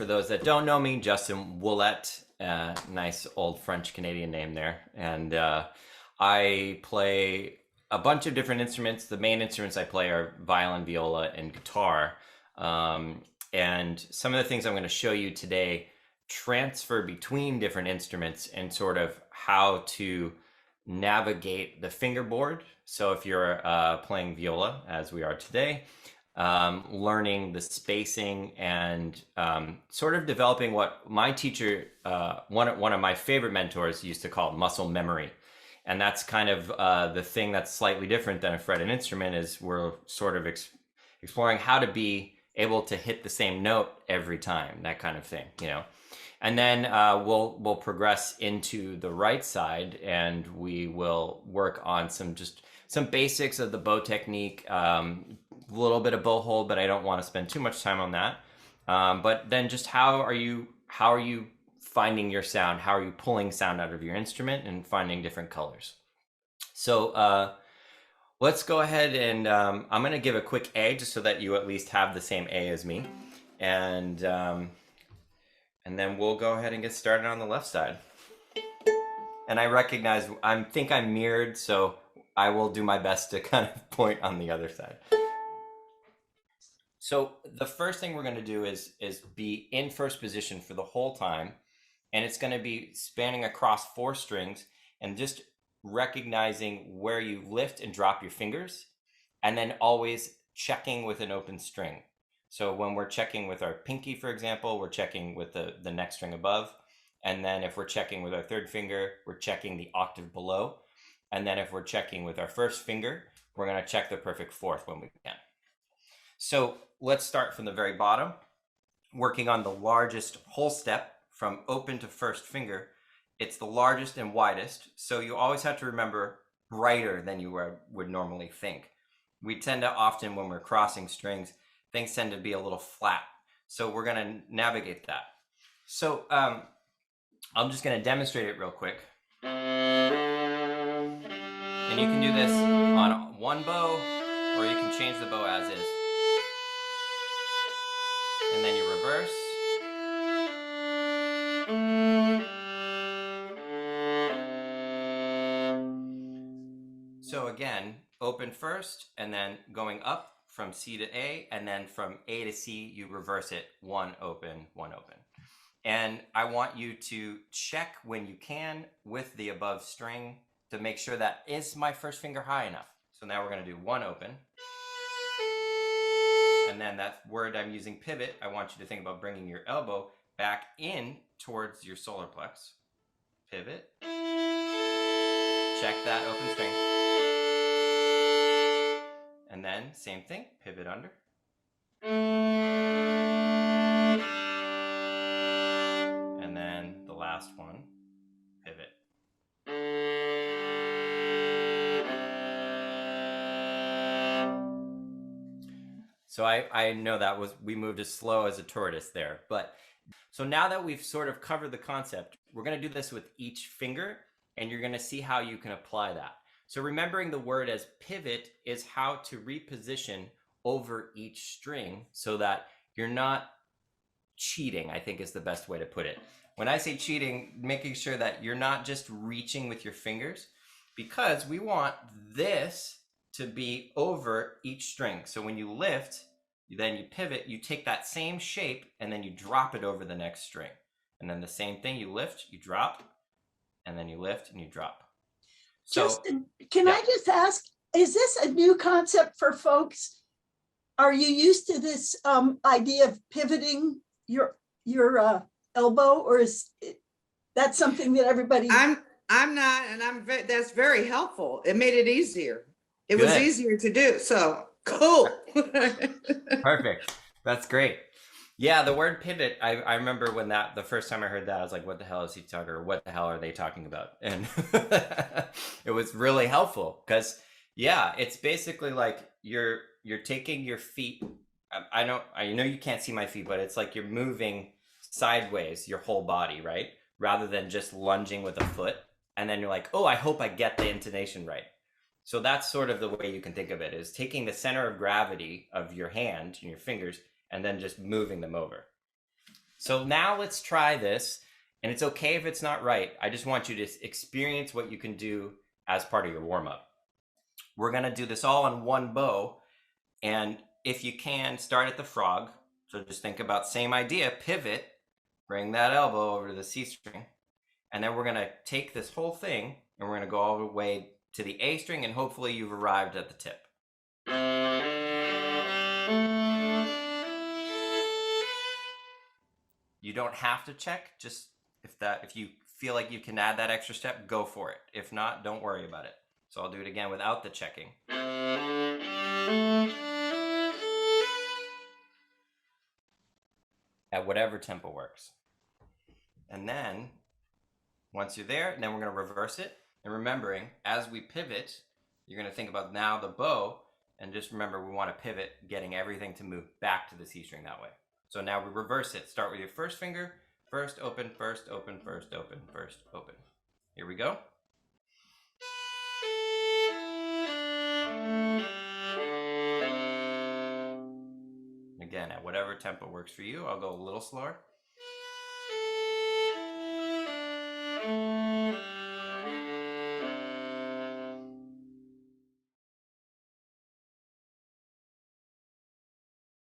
for those that don't know me, Justin Ouellet, nice old French Canadian name there. And I play a bunch of different instruments. The main instruments I play are violin, viola, and guitar. And some of the things I'm going to show you today transfer between different instruments and sort of how to navigate the fingerboard. So if you're playing viola, as we are today, learning the spacing and sort of developing what my teacher, one of my favorite mentors, used to call muscle memory. And that's kind of the thing that's slightly different than a fretted instrument is we're sort of exploring how to be able to hit the same note every time, that kind of thing, you know. And then we'll progress into the right side, and we will work on some basics of the bow technique, a little bit of bow hold, but I don't want to spend too much time on that. But then just how are you finding your sound? How are you pulling sound out of your instrument and finding different colors? So let's go ahead and I'm going to give a quick A just so that you at least have the same A as me. And then we'll go ahead and get started on the left side. And I recognize I think I'm mirrored, so I will do my best to kind of point on the other side. So the first thing we're going to do is be in first position for the whole time. And it's going to be spanning across 4 strings and just recognizing where you lift and drop your fingers, and then always checking with an open string. So when we're checking with our pinky, for example, we're checking with the next string above. And then if we're checking with our third finger, we're checking the octave below. And then if we're checking with our first finger, we're going to check the perfect fourth when we can. So let's start from the very bottom, working on the largest whole step from open to first finger. It's the largest and widest. So you always have to remember brighter than you would normally think. We tend to often, when we're crossing strings, things tend to be a little flat. So we're going to navigate that. So I'm just going to demonstrate it real quick. And you can do this on one bow, or you can change the bow as is. And then you reverse. So again, open first, and then going up from C to A, and then from A to C, you reverse it, one open, one open. And I want you to check when you can with the above string to make sure that is my first finger high enough. So now we're going to do one open. And then that word I'm using, pivot, I want you to think about bringing your elbow back in towards your solar plex. Pivot. Check that open string. And then same thing, pivot under. And then the last one, pivot. So I know we moved as slow as a tortoise there. But so now that we've sort of covered the concept, we're going to do this with each finger, and you're going to see how you can apply that. So remembering the word as pivot is how to reposition over each string so that you're not cheating, I think is the best way to put it. When I say cheating, making sure that you're not just reaching with your fingers, because we want this to be over each string. So when you lift, then you pivot, you take that same shape, and then you drop it over the next string. And then the same thing, you lift, you drop, and then you lift and you drop. So, Justin, can I just ask, is this a new concept for folks? Are you used to this idea of pivoting your elbow, or is that something that everybody? I'm not, and that's very helpful. It made it easier. It Good. was easier to do. So cool. Perfect. That's great. Yeah, the word pivot, I remember when the first time I heard that, I was like, what the hell is he talking, or what the hell are they talking about? And it was really helpful because, yeah, it's basically like you're taking your feet. I know you can't see my feet, but it's like you're moving sideways your whole body, right? Rather than just lunging with a foot. And then you're like, oh, I hope I get the intonation right. So that's sort of the way you can think of it, is taking the center of gravity of your hand and your fingers and then just moving them over. So now let's try this. And it's okay if it's not right. I just want you to experience what you can do as part of your warm up. We're going to do this all on one bow. And if you can, start at the frog. So just think about same idea, pivot, bring that elbow over to the C string. And then we're going to take this whole thing and we're going to go all the way to the A string, and hopefully you've arrived at the tip. You don't have to check, just if you feel like you can add that extra step, go for it. If not, don't worry about it. So I'll do it again without the checking. At whatever tempo works. And then once you're there, then we're going to reverse it. And remembering, as we pivot, you're going to think about now the bow, and just remember we want to pivot, getting everything to move back to the C string that way. So now we reverse it. Start with your first finger, first open, first open, first open, first open. Here we go. Again, at whatever tempo works for you, I'll go a little slower.